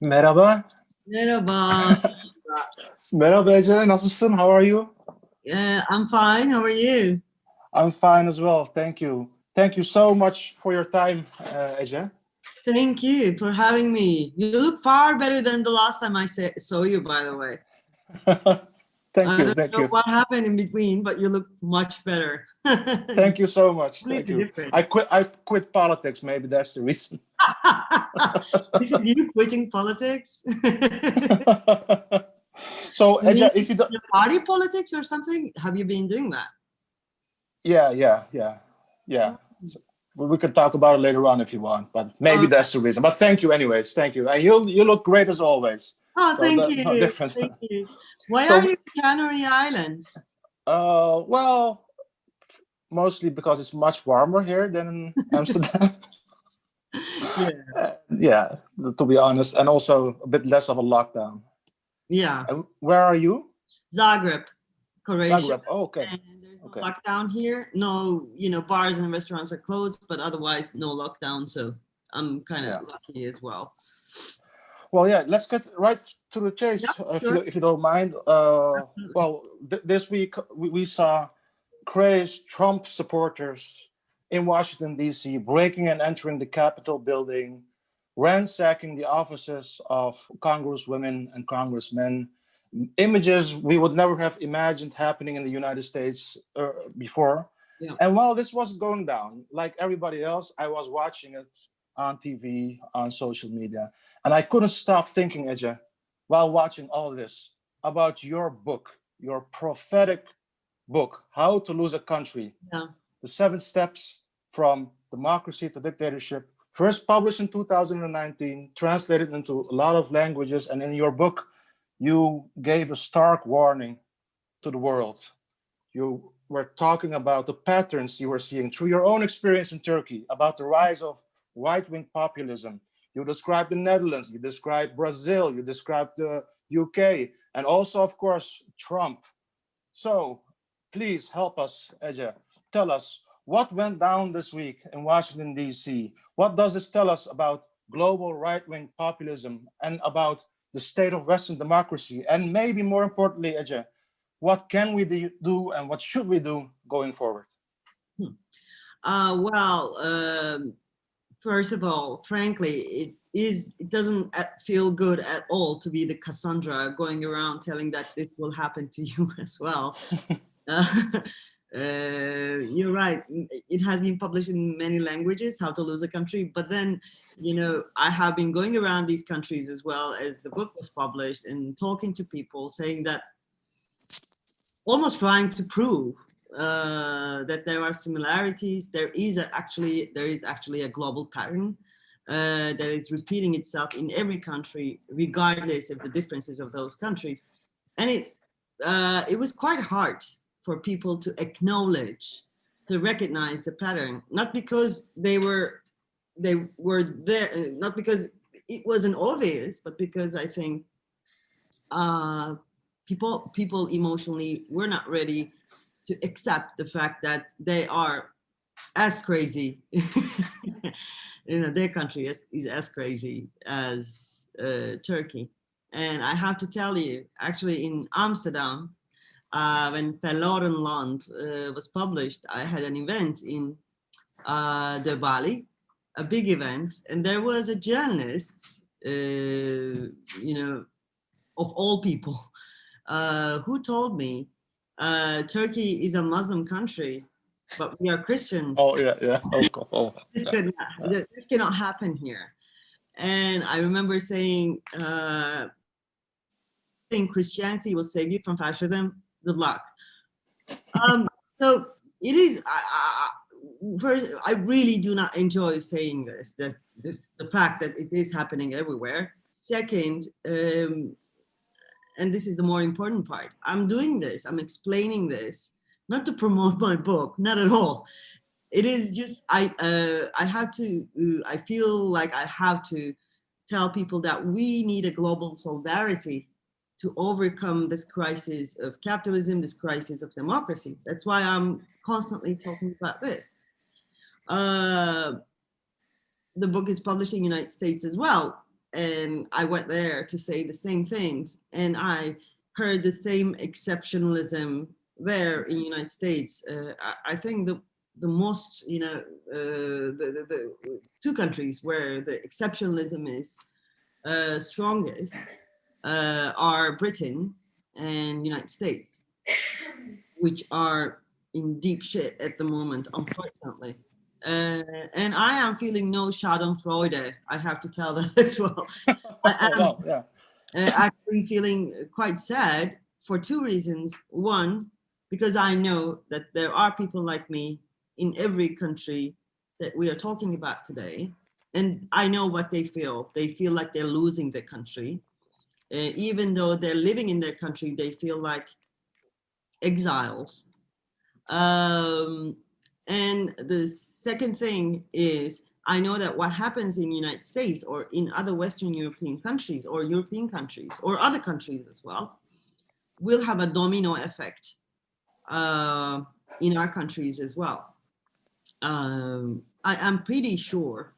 Merhaba. Merhaba. Merhaba Ece, nasılsın? How are you? I'm fine. How are you? I'm fine as well, thank you. Thank you so much for your time, Ece. Thank you for having me. You look far better than the last time I saw you, by the way. Thank I you, don't thank know you. what happened in between, but you look much better. Thank you so much, thank Completely you. different. I quit politics, maybe that's the reason. This is you quitting politics? So, You Ece, mean if you don't... the party politics or something? Have you been doing that? Yeah. So, we can talk about it later on if you want, but maybe Okay. that's the reason. But thank you anyways, thank you. And you look great as always. Oh, So thank that, no you. different. Thank you. Why are So, you in Canary Islands? well, mostly because it's much warmer here than in Amsterdam. Yeah. Yeah, to be honest, and also a bit less of a lockdown. Yeah. And where are you? Zagreb, Croatia. Zagreb. Oh, okay. And there's no Okay. lockdown here. No, bars and restaurants are closed, but otherwise no lockdown. So I'm kind of Yeah. lucky as well. Well, yeah. Let's get right to the Yeah, chase, sure. if you don't mind. Well, this week we saw crazed Trump supporters in Washington D.C. breaking and entering the Capitol building, ransacking the offices of congresswomen and congressmen. Images we would never have imagined happening in the United States before. Yeah. And while this was going down, like everybody else, I was watching it on TV, on social media, and I couldn't stop thinking, Ece, while watching all this, about your book, your prophetic book, How to Lose a Country, Yeah. The 7 Steps from Democracy to Dictatorship, first published in 2019, translated into a lot of languages. And in your book, you gave a stark warning to the world. You were talking about the patterns you were seeing through your own experience in Turkey, about the rise of right-wing populism. You described the Netherlands, you described Brazil, you described the UK, and also, of course, Trump. So please help us, Ece. Tell us what went down this week in Washington, D.C. What does this tell us about global right-wing populism and about the state of Western democracy? And maybe more importantly, Ece, what can we do and what should we do going forward? Well, first of all, frankly, it doesn't feel good at all to be the Cassandra going around telling that this will happen to you as well. You're right. It has been published in many languages, How to Lose a Country. But then, I have been going around these countries as well as the book was published and talking to people saying that, almost trying to prove that there are similarities. There is actually a global pattern that is repeating itself in every country, regardless of the differences of those countries. And it was quite hard for people to acknowledge, to recognize the pattern, not because they were there, not because it wasn't obvious, but because I think people emotionally were not ready to accept the fact that they are as crazy. Their country is as crazy as Turkey. And I have to tell you, actually in Amsterdam, when Verloren Land was published, I had an event in De Bali, a big event, and there was a journalist, of all people, who told me Turkey is a Muslim country, but we are Christians. Oh, yeah. Oh, cool. This cannot happen here. And I remember saying, think Christianity will save you from fascism. Good luck. So it is. First, I really do not enjoy saying this. The fact that it is happening everywhere. Second, and this is the more important part, I'm doing this, I'm explaining this, not to promote my book, not at all. It is just, I feel like I have to tell people that we need a global solidarity to overcome this crisis of capitalism, this crisis of democracy. That's why I'm constantly talking about this. The book is published in the United States as well. and I went there to say the same things, and I heard the same exceptionalism there in the United States. I think the most, the two countries where the exceptionalism is strongest are Britain and United States, which are in deep shit at the moment, unfortunately. And I am feeling no Schadenfreude, I have to tell that as well. I am Well, yeah. actually feeling quite sad for two reasons. One, because I know that there are people like me in every country that we are talking about today. And I know what they feel. They feel like they're losing their country. Even though they're living in their country, they feel like exiles. And the second thing is, I know that what happens in the United States or in other Western European countries or European countries or other countries as well will have a domino effect in our countries as well. I am pretty sure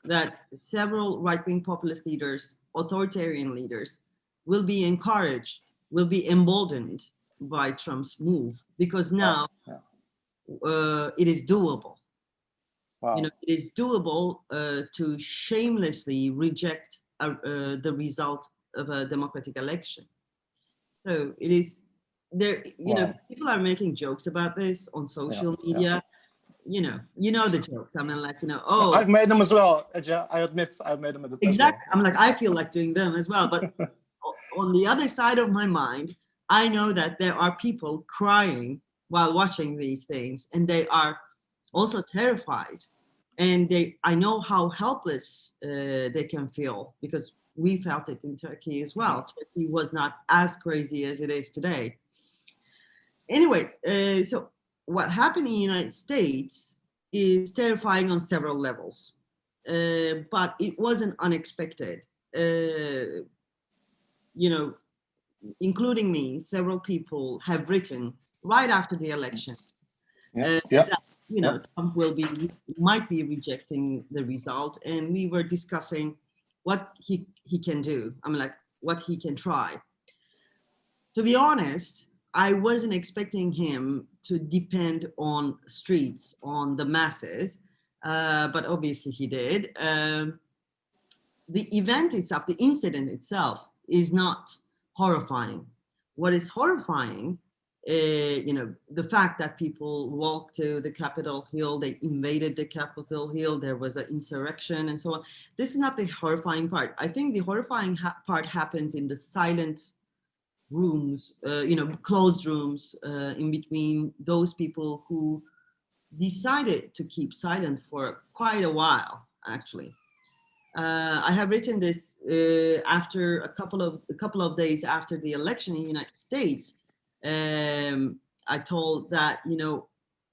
that several right-wing populist leaders, authoritarian leaders, will be encouraged, will be emboldened by Trump's move, because now it is doable. Wow. You know, it is doable to shamelessly reject the result of a democratic election. So it is there. You know, people are making jokes about this on social media. You know the jokes. I mean, like, oh, I've made them as well. I admit I've made them as well. Exactly. I'm like, I feel like doing them as well. But on the other side of my mind, I know that there are people crying while watching these things, and they are also terrified. And I know how helpless they can feel, because we felt it in Turkey as well. Turkey was not as crazy as it is today. Anyway, so what happened in the United States is terrifying on several levels, but it wasn't unexpected. Including me, several people have written right after the election that Trump might be rejecting the result, and we were discussing what he can do. I mean, like, what he can try. To be honest, I wasn't expecting him to depend on streets, on the masses, but obviously he did. The event itself, the incident itself, is not horrifying. What is horrifying, the fact that people walked to the Capitol Hill, they invaded the Capitol Hill, there was an insurrection and so on. This is not the horrifying part. I think the horrifying part happens in the silent rooms, closed rooms in between those people who decided to keep silent for quite a while, actually. I have written this after a couple of days after the election in the United States. I told that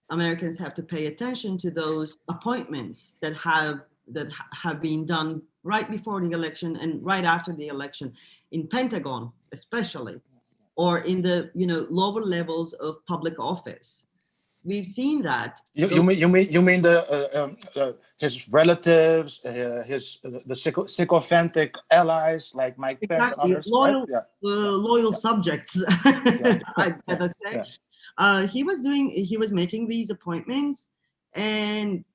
Americans have to pay attention to those appointments that have been done right before the election and right after the election, in Pentagon especially, or in the lower levels of public office. We've seen that. You mean the his relatives, the sycophantic allies like Mike Pence and others, loyal, right? Loyal subjects. I gotta say, he was making these appointments, and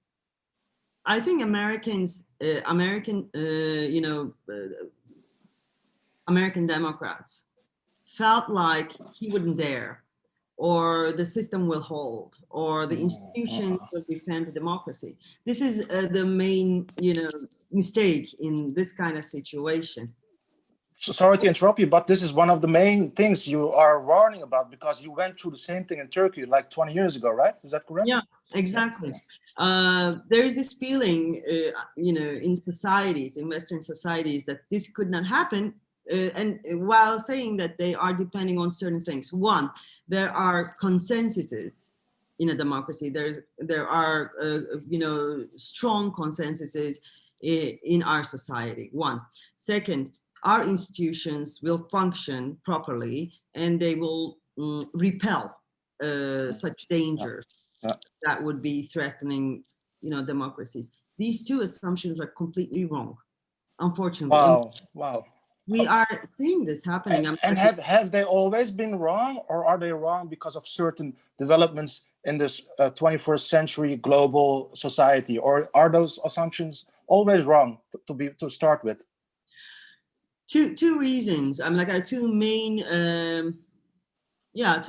I think American Democrats felt like he wouldn't dare, or the system will hold, or the institutions will defend democracy. This is the main, mistake in this kind of situation. So sorry to interrupt you, but this is one of the main things you are warning about, because you went through the same thing in Turkey like 20 years ago, right? Is that correct? Yeah, exactly. There is this feeling, in societies, in Western societies, that this could not happen. And while saying that they are depending on certain things. One, there are consensuses in a democracy. There are strong consensuses in our society. One. Second, our institutions will function properly, and they will repel such dangers that would be threatening democracies. These two assumptions are completely wrong. unfortunately. And Wow. we are seeing this happening. And have they always been wrong, or are they wrong because of certain developments in this 21st century global society, or are those assumptions always wrong to start with? Two reasons. Two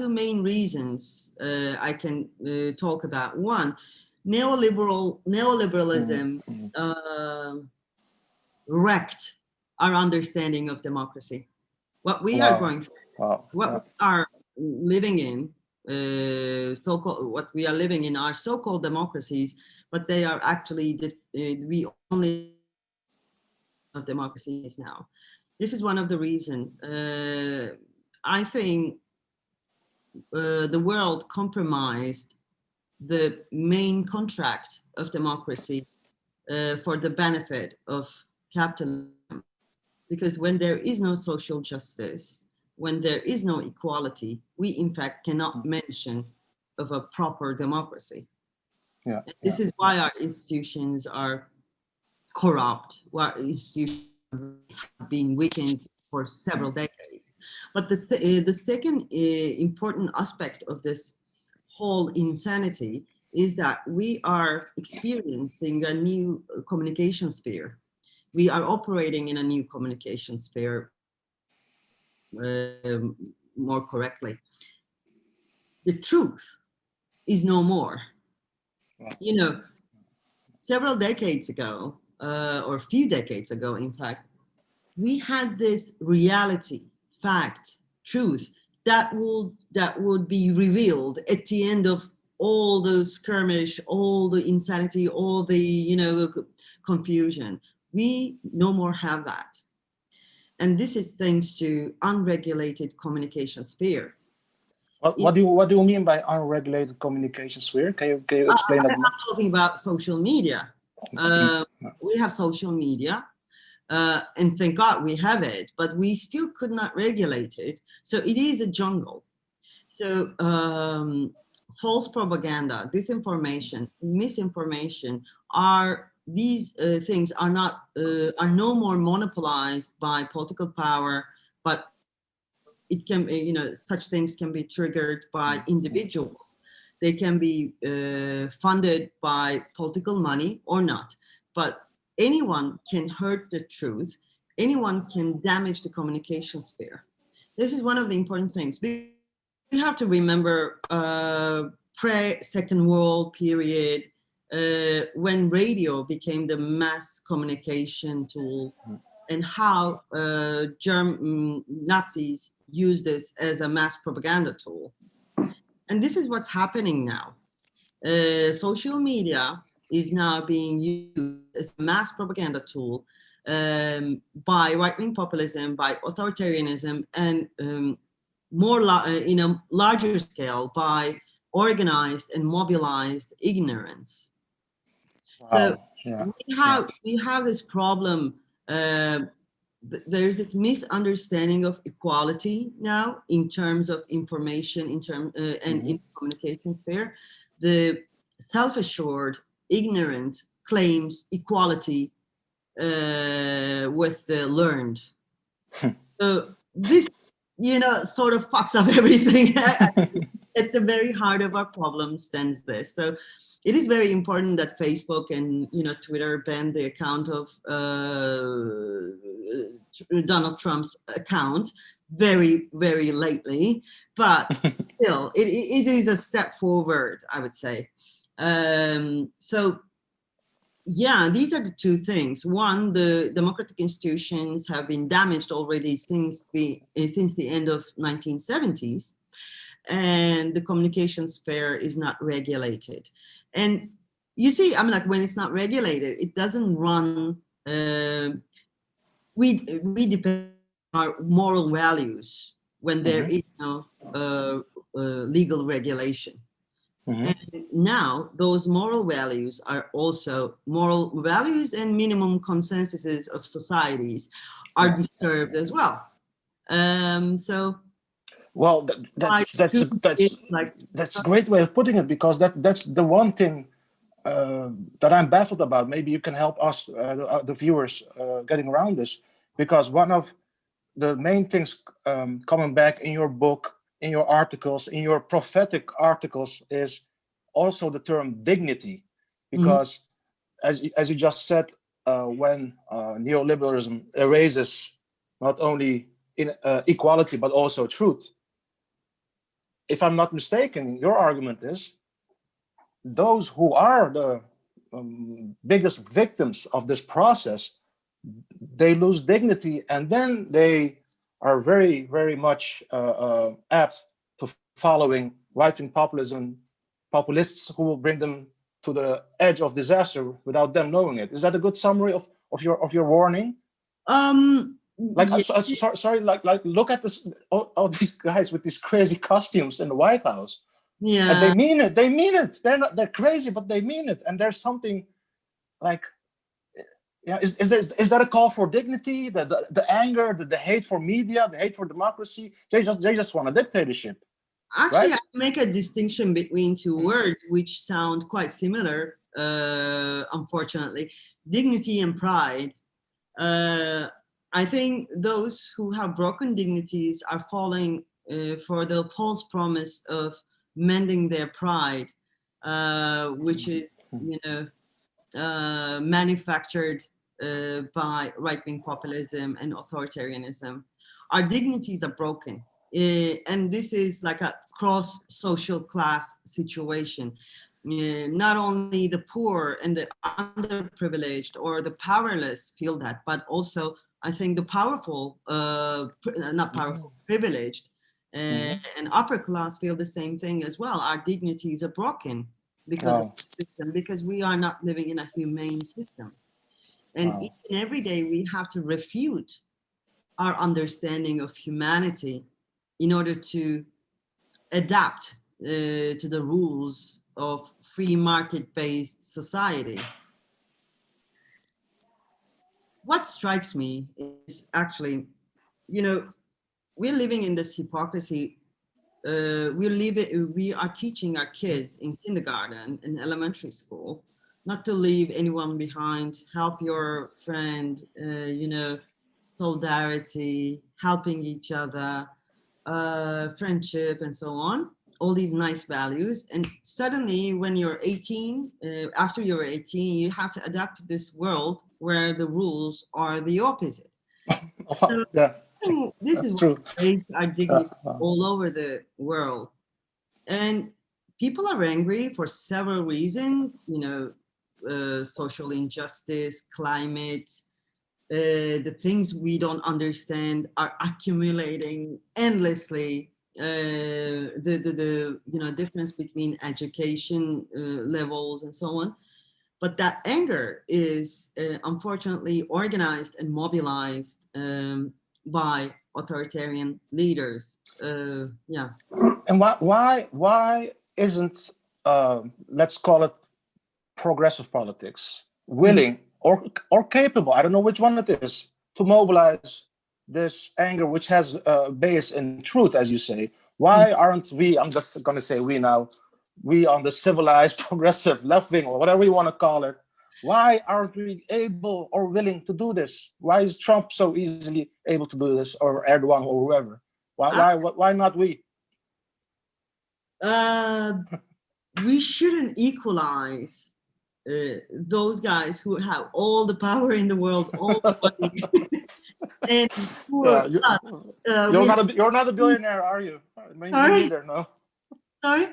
main reasons I can talk about. One, neoliberalism wrecked our understanding of democracy. What we are going through, what we are living in, what we are living in are so-called democracies, but they are actually we only of democracies now. This is one of the reasons. I think the world compromised the main contract of democracy for the benefit of capitalism. Because when there is no social justice, when there is no equality, we in fact cannot mention of a proper democracy. This is why our institutions are corrupt, why our institutions have been weakened for several decades. But the second important aspect of this whole insanity is that we are experiencing a new communication sphere. We are operating in a new communication sphere more correctly. The truth is no more. You know, several decades ago, or a few decades ago, in fact, we had this reality, fact, truth that would be revealed at the end of all the skirmish, all the insanity, all the confusion. We no more have that. And this is thanks to unregulated communication sphere. What do you mean by unregulated communication sphere? Can you explain that more? I'm talking about social media. We have social media, and thank God we have it, but we still could not regulate it. So it is a jungle. So false propaganda, disinformation, misinformation these things are no more monopolized by political power, but it can, such things can be triggered by individuals. They can be funded by political money or not, but anyone can hurt the truth. Anyone can damage the communication sphere. This is one of the important things. We have to remember pre-Second World period, when radio became the mass communication tool, and how Nazis used this as a mass propaganda tool. And this is what's happening now. Social media is now being used as a mass propaganda tool by right-wing populism, by authoritarianism, and in a larger scale by organized and mobilized ignorance. So we have this problem. There's this misunderstanding of equality now in terms of information, and in the communication sphere. The self-assured, ignorant claims equality with the learned. So this, sort of fucks up everything. At the very heart of our problem stands this. So it is very important that Facebook and Twitter banned the account of Donald Trump's account very, very lately, but still, it is a step forward, I would say. So yeah, these are the two things. One, the democratic institutions have been damaged already since the end of 1970s. And the communication sphere is not regulated. And you see, when it's not regulated, it doesn't run, we depend on our moral values when there is no legal regulation. And now those moral values are also moral values, and minimum consensuses of societies are disturbed as well. Well, that's a great way of putting it, because that's the one thing that I'm baffled about. Maybe you can help us, the viewers, getting around this, because one of the main things coming back in your book, in your articles, in your prophetic articles, is also the term dignity, because as you just said, when neoliberalism erases not only equality but also truth, if I'm not mistaken, your argument is those who are the biggest victims of this process, they lose dignity, and then they are very, very much apt to following right-wing populism, populists who will bring them to the edge of disaster without them knowing it. Is that a good summary of your warning? Like, Yeah, sorry, like look at this, all these guys with these crazy costumes in the White House. And they yeah. mean it. They mean it. They're crazy, but they mean it. And there's something like, yeah, is that a call for dignity? The anger, the hate for media, the hate for democracy. They just want a dictatorship, Actually, right? I make a distinction between two words which sound quite similar, unfortunately: dignity and pride. I think those who have broken dignities are falling for the false promise of mending their pride, which is, manufactured by right-wing populism and authoritarianism. Our dignities are broken. And this is like a cross social class situation. Not only the poor and the underprivileged or the powerless feel that, but also I think the powerful, not powerful, privileged and upper class feel the same thing as well. Our dignities are broken because of the system, because we are not living in a humane system. And each and every day we have to refute our understanding of humanity in order to adapt to the rules of free market-based society. What strikes me is actually, you know, we're living in this hypocrisy. We are teaching our kids in kindergarten and elementary school not to leave anyone behind, help your friend, solidarity, helping each other, friendship, and so on. All these nice values. And suddenly, when you're 18, after you're 18, you have to adapt to this world where the rules are the opposite. So Yeah, this is that's what true. breaks our dignity all over the world. And people are angry for several reasons, social injustice, climate, the things we don't understand are accumulating endlessly. The difference between education levels and so on. But that anger is unfortunately organized and mobilized by authoritarian leaders. Yeah. And why isn't let's call it progressive politics willing or capable, I don't know which one it is, to mobilize this anger which has a base in truth, as you say? Why aren't we, I'm just going to say we now, we on the civilized progressive left wing or whatever you want to call it, why aren't we able or willing to do this? Why is Trump so easily able to do this, or Erdogan or whoever? Why not we? We shouldn't equalize those guys who have all the power in the world, all the money, and Yeah, poor us. you're not a billionaire, are you? Me Sorry, neither. No, sorry.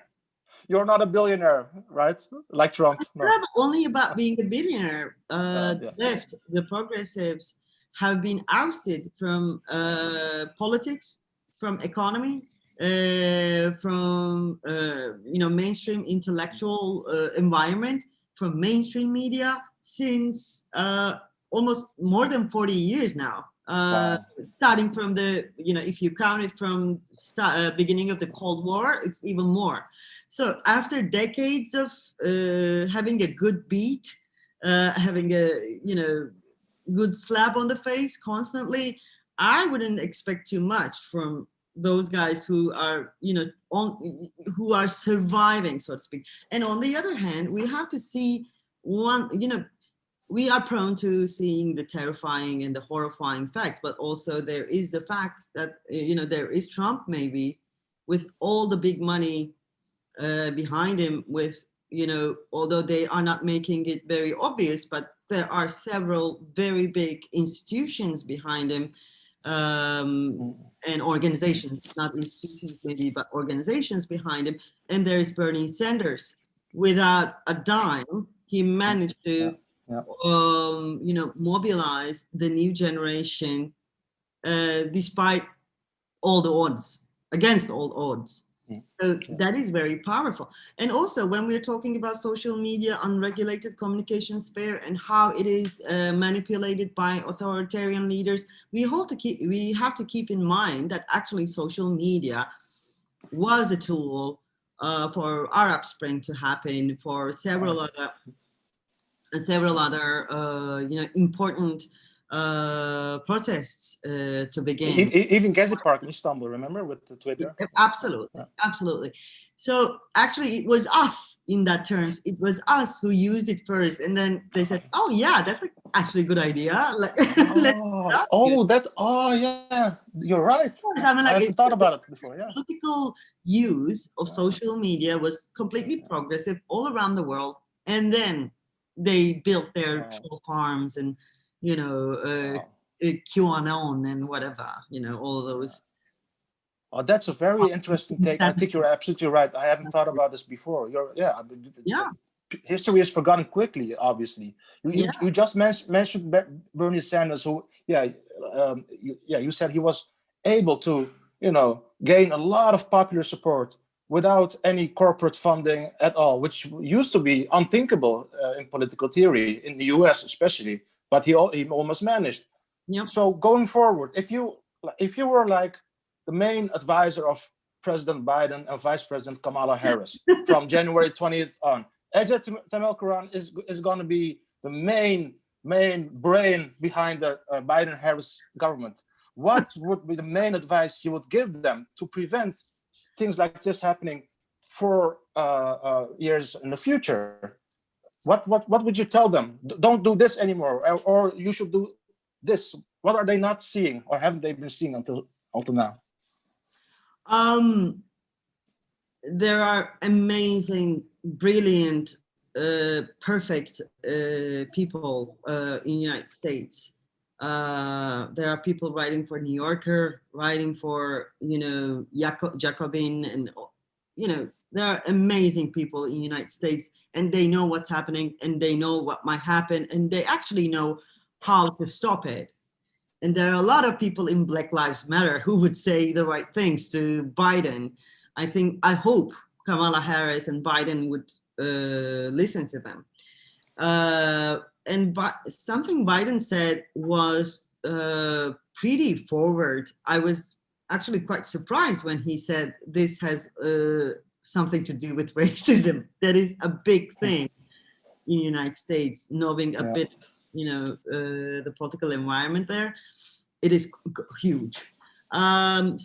you're not a billionaire, right? Like Trump. It's No. not only about being a billionaire. Yeah. Left, the progressives have been ousted from politics, from economy, from mainstream intellectual environment, from mainstream media since almost more than 40 years now. Wow. Starting from if you count it from beginning of the Cold War, it's even more. So after decades of having a good beat, having a good slap on the face constantly, I wouldn't expect too much from those guys who are, who are surviving, so to speak. And on the other hand, we have to see we are prone to seeing the terrifying and the horrifying facts, but also there is the fact that, there is Trump, maybe, with all the big money behind him, with, although they are not making it very obvious, but there are several very big institutions behind him, and organizations, not institutions maybe, but organizations behind him. And there's Bernie Sanders. Without a dime, he managed to mobilize the new generation, despite all the odds, against all odds. So that is very powerful. And also, when we're talking about social media, unregulated communication sphere, and how it is manipulated by authoritarian leaders, we have to keep in mind that actually social media was a tool for Arab Spring to happen, for several other important protests to begin. Even Gezi Park in Istanbul, remember, with the Twitter? Absolutely. So actually, it was us in that terms. It was us who used it first, and then they said, "Oh yeah, that's actually a good idea." Yeah, you're right. I haven't thought about it before. Yeah. Political use of social media was completely progressive all around the world, and then they built their troll farms and QAnon and whatever, all of those. Oh, that's a very interesting take. I think you're absolutely right. I haven't thought about this before. History is forgotten quickly, obviously. You just mentioned Bernie Sanders, who, you said he was able to, gain a lot of popular support without any corporate funding at all, which used to be unthinkable in political theory, in the US especially, but he almost managed. Yep. So going forward, if you were like the main advisor of President Biden and Vice President Kamala Harris from January 20th on, Ece Temelkuran is going to be the main brain behind the Biden-Harris government. What would be the main advice you would give them to prevent things like this happening for years in the future? What would you tell them? Don't do this anymore, or you should do this. What are they not seeing, or haven't they been seeing until now? There are amazing, brilliant, perfect people in the United States. There are people writing for New Yorker, writing for, Jacobin, and, there are amazing people in the United States, and they know what's happening, and they know what might happen, and they actually know how to stop it. And there are a lot of people in Black Lives Matter who would say the right things to Biden. I hope Kamala Harris and Biden would listen to them. Something Biden said was pretty forward. I was actually quite surprised when he said this has something to do with racism. That is a big thing in the United States, knowing a bit, the political environment there. It is huge. I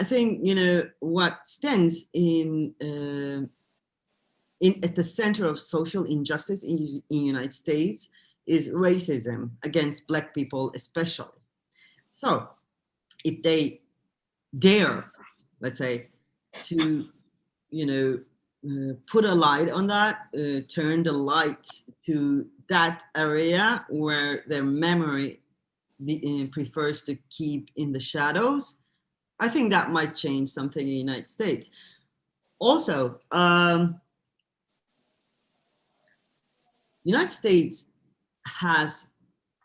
think, what stands at the center of social injustice in the United States is racism against Black people, especially. So if they dare, let's say, to, put a light on that, turn the light to that area where their memory prefers to keep in the shadows, I think that might change something in the United States. Also, United States has,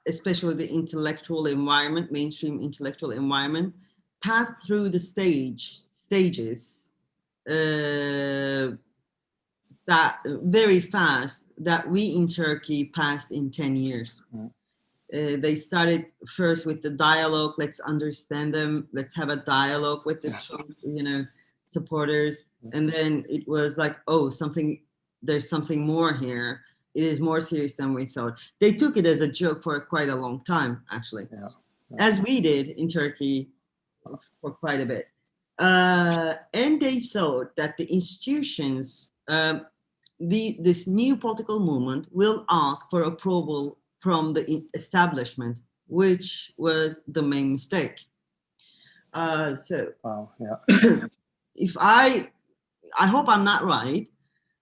especially the intellectual environment, mainstream intellectual environment, passed through the stages that very fast that we in Turkey passed in 10 years. They started first with the dialogue. Let's understand them. Let's have a dialogue with the Trump, supporters. And then it was like, oh, there's something more here. It is more serious than we thought. They took it as a joke for quite a long time, actually, as we did in Turkey for quite a bit. And they thought that the institutions, this new political movement will ask for approval from the establishment, which was the main mistake. Wow, yeah. If I hope I'm not right,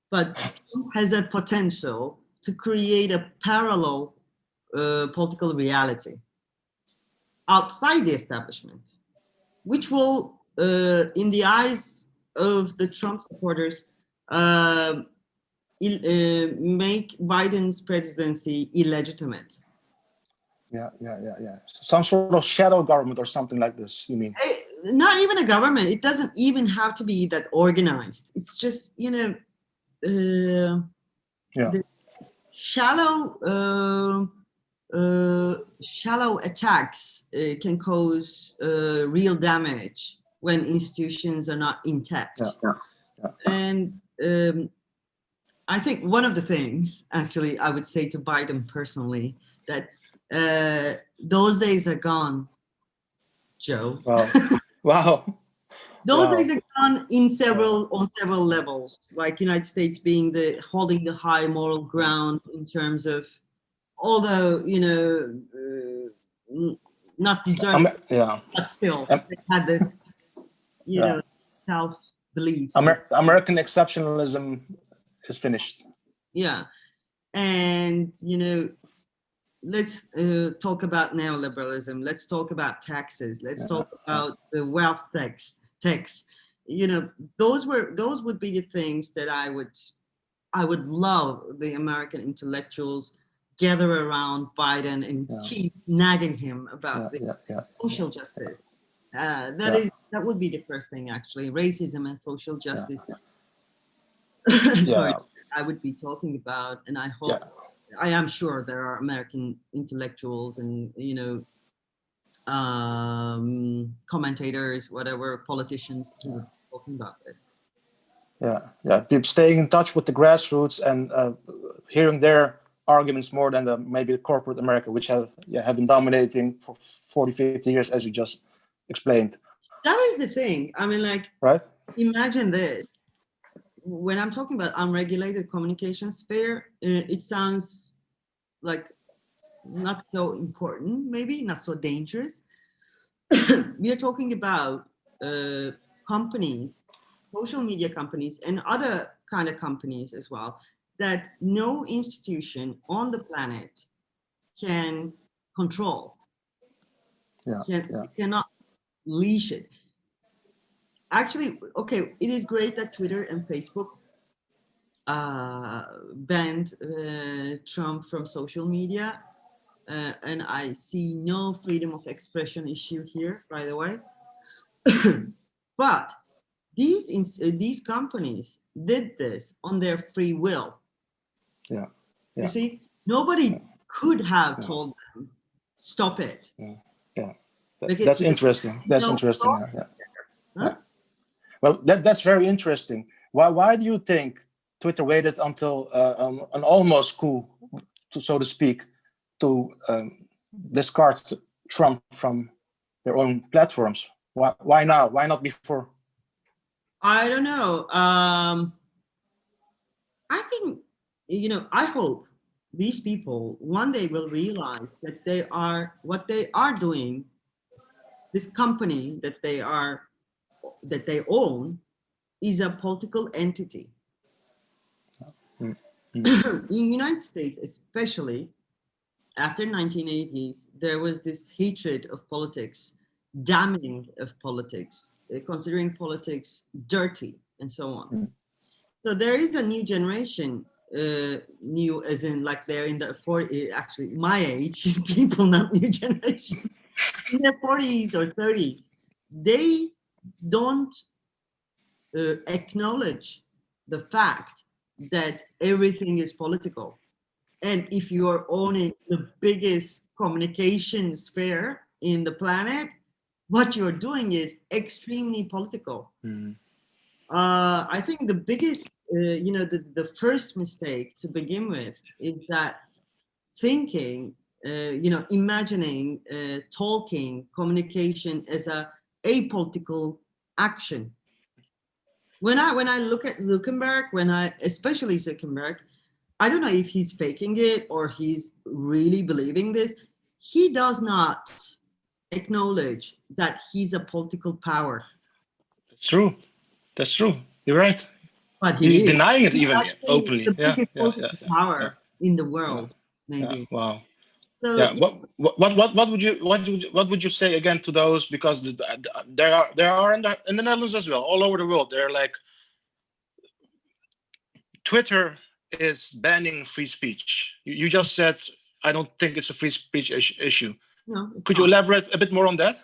but Trump has a potential to create a parallel political reality outside the establishment, which will, in the eyes of the Trump supporters, make Biden's presidency illegitimate. Yeah. Some sort of shadow government or something like this, you mean? Not even a government. It doesn't even have to be that organized. It's just, the shallow attacks can cause real damage when institutions are not intact. And I think one of the things, actually, I would say to Biden personally, that those days are gone, Joe. Wow. Those days are gone on several levels, like United States being holding the high moral ground in terms of, although, not deserving, but still, they had this, self-belief. American exceptionalism is finished. Yeah. And, let's talk about neoliberalism. Let's talk about taxes. Let's talk about the wealth tax. Those would be the things that I would love the American intellectuals gather around Biden and keep nagging him about the social justice. That would be the first thing, actually, racism and social justice. Sorry, I would be talking about, and I hope. I am sure there are American intellectuals and, commentators, whatever, politicians who are talking about this. People staying in touch with the grassroots and hearing their arguments more than maybe the corporate America, which have been dominating for 40, 50 years, as you just explained. That is the thing. I mean, right? Imagine this. When I'm talking about unregulated communication sphere, it sounds like not so important, maybe not so dangerous. We are talking about companies, social media companies, and other kind of companies as well, that no institution on the planet can control. Cannot leash it. Actually, okay, it is great that Twitter and Facebook banned Trump from social media, and I see no freedom of expression issue here, by the way. But these companies did this on their free will. You see, nobody could have told them, stop it. That's interesting. That's interesting. Well, that's very interesting. Why do you think Twitter waited until an almost coup, so to speak, to discard Trump from their own platforms? Why now? Why not before? I don't know. I think, I hope these people one day will realize that what they are doing, this company that they own, is a political entity. In the United States, especially after 1980s, there was this hatred of politics, damning of politics, considering politics dirty, and so on. So there is a new generation, new as in like they're in the 40s, actually my age, people, not new generation, in their 40s or 30s. They don't acknowledge the fact that everything is political. And if you are owning the biggest communication sphere in the planet, what you're doing is extremely political. I think the biggest, the first mistake to begin with is that thinking, imagining, talking, communication as a apolitical action. When I look at Zuckerberg, especially Zuckerberg, I don't know if he's faking it or he's really believing this. He does not acknowledge that he's a political power. It's true. That's true. You're right. But He's he is. denying it He's even actually openly. the Yeah, biggest yeah, yeah, political yeah, power in the yeah, world, yeah. maybe. Wow. So Yeah. What would you say again to those? Because there are in the Netherlands as well, all over the world. They're like, Twitter is banning free speech. You just said, I don't think it's a free speech issue. no, Could you elaborate a bit more on that?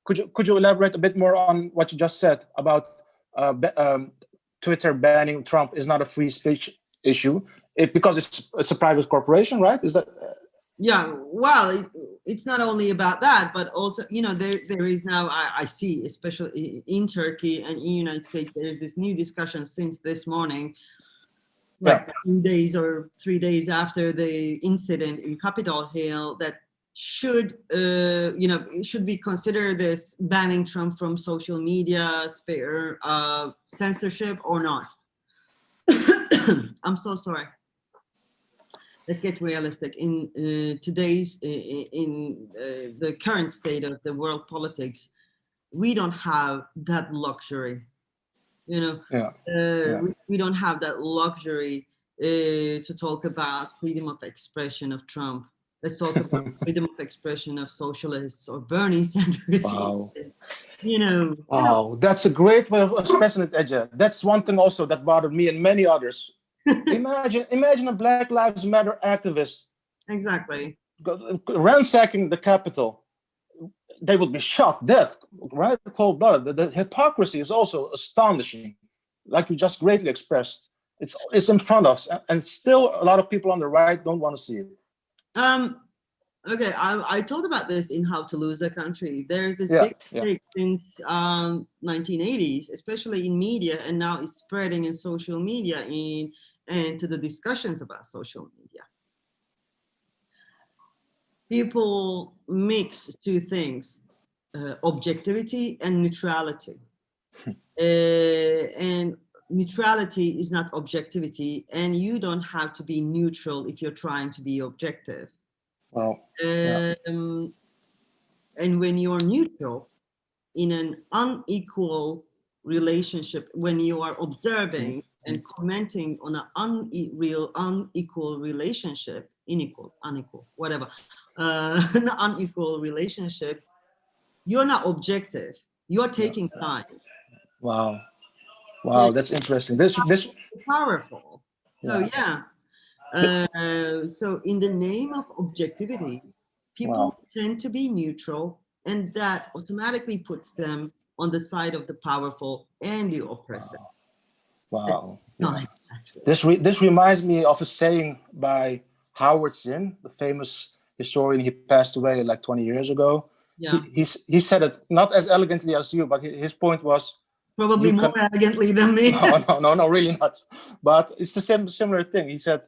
Could you elaborate a bit more on what you just said about Twitter banning Trump is not a free speech issue, because it's a private corporation, right? Is that? Yeah, well, it's not only about that, but also, there is now, I see, especially in Turkey and in the United States, there's this new discussion since this morning, like 2 days or 3 days after the incident in Capitol Hill, that should be considered this banning Trump from social media sphere, censorship or not. I'm so sorry. Let's get realistic. In the current state of the world politics, we don't have that luxury. We don't have that luxury to talk about freedom of expression of Trump. Let's talk about freedom of expression of socialists or Bernie Sanders. Wow. Wow, that's a great way of expressing it, Ece. That's one thing also that bothered me and many others. Imagine a Black Lives Matter activist exactly ransacking the Capitol. They would be shot dead, right? Cold-blooded. The hypocrisy is also astonishing, like you just greatly expressed. It's in front of us, and still a lot of people on the right don't want to see it. Okay, I talked about this in How to Lose a Country. There's this big mistake since 1980s, especially in media, and now it's spreading in social media and to the discussions about social media. People mix two things, objectivity and neutrality. And neutrality is not objectivity, and you don't have to be neutral if you're trying to be objective. Wow. And when you're neutral in an unequal relationship, when you are observing and commenting on an unequal relationship, unequal, whatever, an unequal relationship, you're not objective. You're taking sides. Wow. Wow, that's interesting. This powerful. So so in the name of objectivity, people tend to be neutral, and that automatically puts them on the side of the powerful and the oppressor. Wow. This reminds me of a saying by Howard Zinn, the famous historian. He passed away like 20 years ago. Yeah. He said it not as elegantly as you, but his point was probably more elegantly than me. No, really not. But it's the similar thing. He said,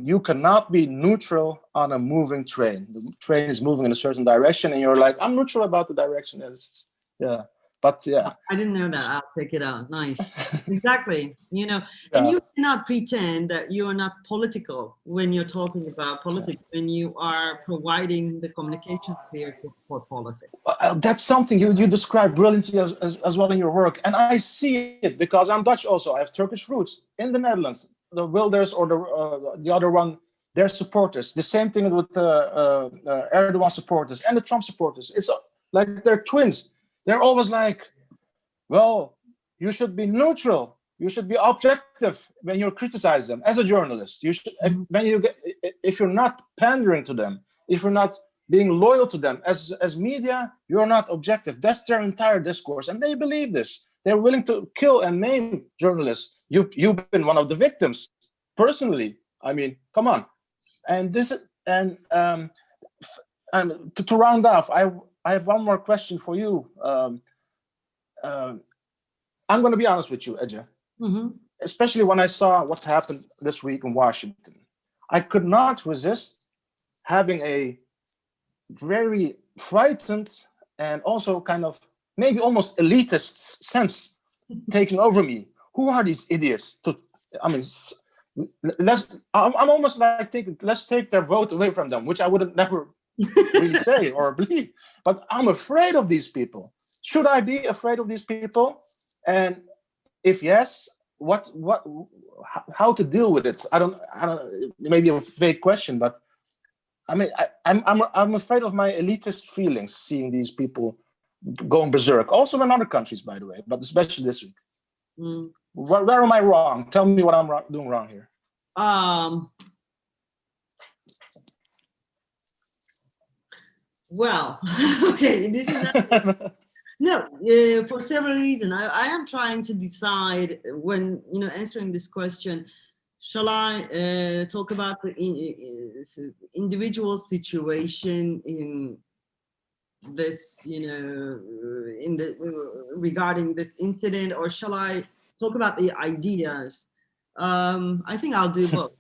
you cannot be neutral on a moving train. The train is moving in a certain direction, and you're like, I'm neutral about the direction. I didn't know that. I'll check it out. Nice. Exactly. And you cannot pretend that you are not political when you're talking about politics, when you are providing the communication sphere for politics. That's something you describe brilliantly as well in your work. And I see it because I'm Dutch also. I have Turkish roots in the Netherlands. The Wilders or the other one, their supporters. The same thing with the Erdogan supporters and the Trump supporters. It's like they're twins. They're always like, well, you should be neutral. You should be objective when you criticize them as a journalist. You should, if you're not pandering to them, if you're not being loyal to them as media, you're not objective. That's their entire discourse, and they believe this. They're willing to kill and maim journalists. You've been one of the victims personally. I mean, come on. And to round off, I have one more question for you. I'm going to be honest with you, Ece. Especially when I saw what happened this week in Washington. I could not resist having a very frightened and also kind of maybe almost elitist sense taking over me. Who are these idiots? I mean, I'm almost like thinking, let's take their vote away from them, which I would never really say or believe. But I'm afraid of these people. Should I be afraid of these people? And if yes, how to deal with it? I don't. Maybe a vague question, but I mean, I'm afraid of my elitist feelings seeing these people going berserk. Also in other countries, by the way, but especially this week. Mm. Where am I wrong? Tell me what I'm doing wrong here. Well, okay, this is not, no, for several reasons. I am trying to decide when, answering this question, shall I talk about the individual situation in this, regarding this incident, or shall I talk about the ideas? I think I'll do both.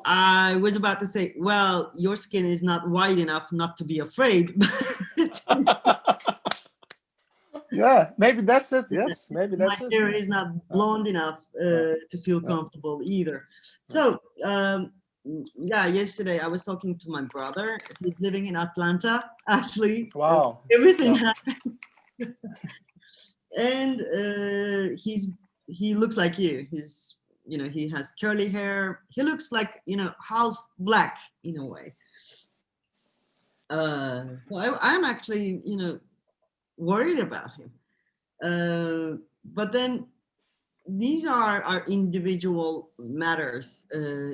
I was about to say, well, your skin is not white enough not to be afraid. Yeah, maybe that's it. Yes, maybe that's My it. hair is not blonde enough to feel comfortable either. So, yeah, yesterday I was talking to my brother. He's living in Atlanta, actually. Wow. Everything happened. And he looks like you. He's, he has curly hair. He looks like, half black in a way. So I'm actually, worried about him. But then these are our individual matters,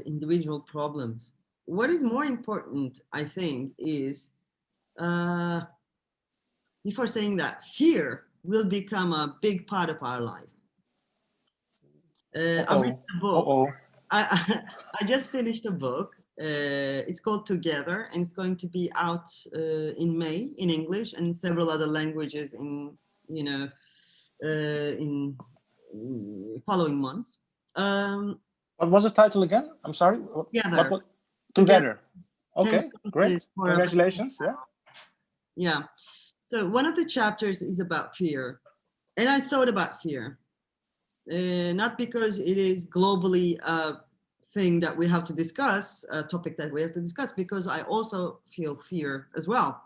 individual problems. What is more important, I think, is before saying that, fear will become a big part of our life. I'm reading a book. I just finished a book. It's called Together, and it's going to be out in May in English and several other languages in in following months. What was the title again? I'm sorry. Together. Together. Okay, great. Congratulations. Yeah. Yeah. So one of the chapters is about fear, and I thought about fear. Not because it is globally a thing that we have to discuss, a topic that we have to discuss, because I also feel fear as well.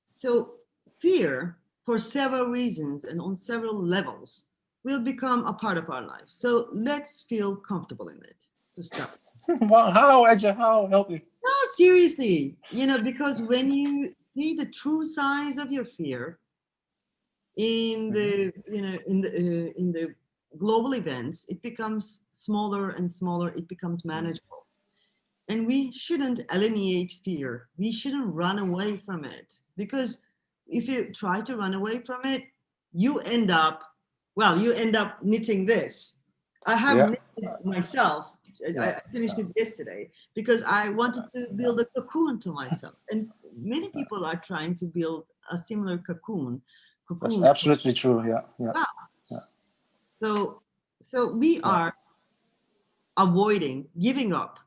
So fear, for several reasons and on several levels, will become a part of our life. So let's feel comfortable in it to start. Well, how, Ece? How? Help me. No, seriously, because when you see the true size of your fear, in the in the global events, it becomes smaller and smaller. It becomes manageable, and we shouldn't alienate fear. We shouldn't run away from it, because if you try to run away from it, you end up knitting this. I have knitted myself. I finished it yesterday because I wanted to build a cocoon to myself, and many people are trying to build a similar cocoon. That's absolutely true. Yeah. Wow. Yeah. So we are avoiding giving up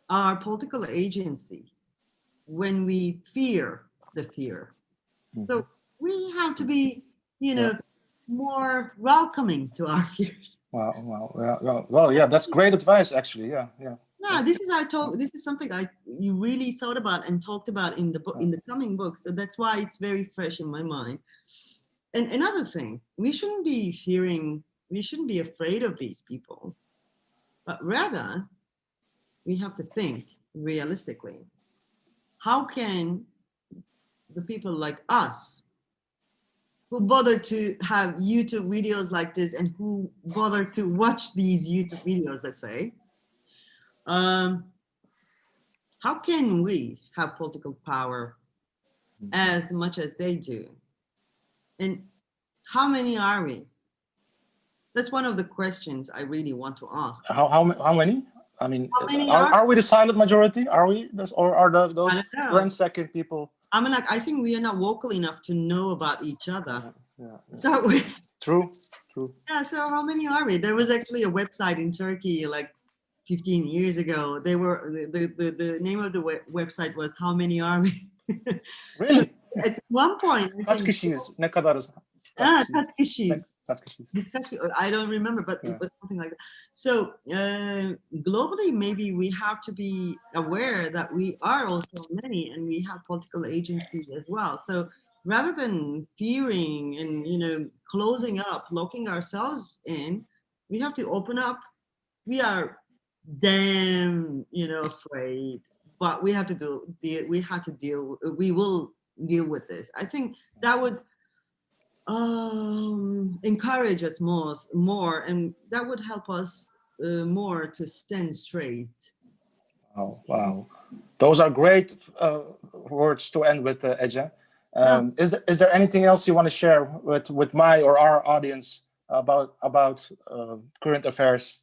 our political agency when we fear the fear. Mm-hmm. So we have to be, more welcoming to our fears. Well, yeah, that's great advice, actually. Yeah. This is something you really thought about and talked about in the book, in the coming books. So that's why it's very fresh in my mind. And another thing, we shouldn't be afraid of these people, but rather we have to think realistically. How can the people like us, who bother to have YouTube videos like this and who bother to watch these YouTube videos, let's say, how can we have political power as much as they do? And how many are we? That's one of the questions I really want to ask. How many? I mean, are we the silent majority? Are we, or are those ransacking people? I think we are not vocal enough to know about each other. So True. Yeah. So how many are we? There was actually a website in Turkey like 15 years ago. They were the name of the website was How Many Are We? Really? At one point, I Kaç think. kişiyiz? Ne kadarız? Kaç kişiyiz? Kaç kişiyiz? I don't remember, but it was something like that. So globally, maybe we have to be aware that we are also many, and we have political agency as well. So rather than fearing and closing up, locking ourselves in, we have to open up. We are damn afraid, but we have to deal. We will deal with this. I think that would encourage us more, and that would help us more to stand straight. Wow. Those are great words to end with, Ece. Is there anything else you want to share with my or our audience about current affairs?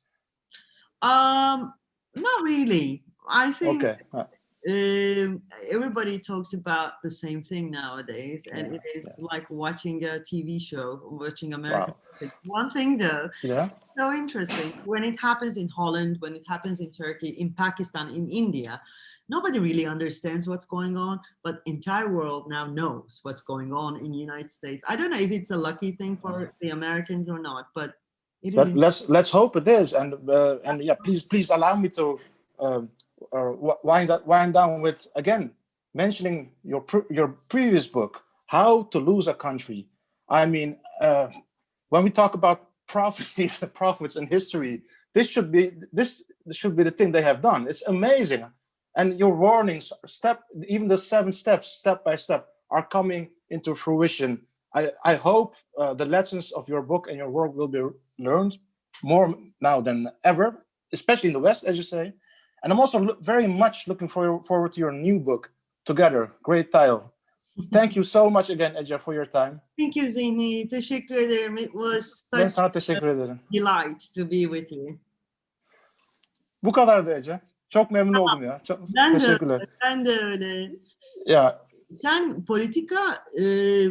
Not really. I think Okay. everybody talks about the same thing nowadays, and it is like watching a TV show, watching American politics. One thing though, so interesting, when it happens in Holland, when it happens in Turkey, in Pakistan, in India, nobody really understands what's going on, but entire world now knows what's going on in the United States. I don't know if it's a lucky thing for the Americans or not, but it is. Let's hope it is, and yeah, please allow me to wind down with again mentioning your previous book, How to Lose a Country. I mean, when we talk about prophecies and prophets in history, this should be the thing they have done. It's amazing, and your warnings, even the 7 steps, step by step, are coming into fruition. I hope the lessons of your book and your work will be learned more now than ever, especially in the West, as you say. And I'm also very much looking forward to your new book, Together. Great title. Thank you so much again, Ece, for your time. Thank you, Zihni. Teşekkür ederim. It was Ben such sana teşekkür ederim. delight to be with you. Bu kadardı Ece. Çok memnun oldum ya. Teşekkürler. Ben de öyle. Ya. Sen politika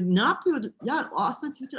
ne yapıyordun? Ya aslında Twitter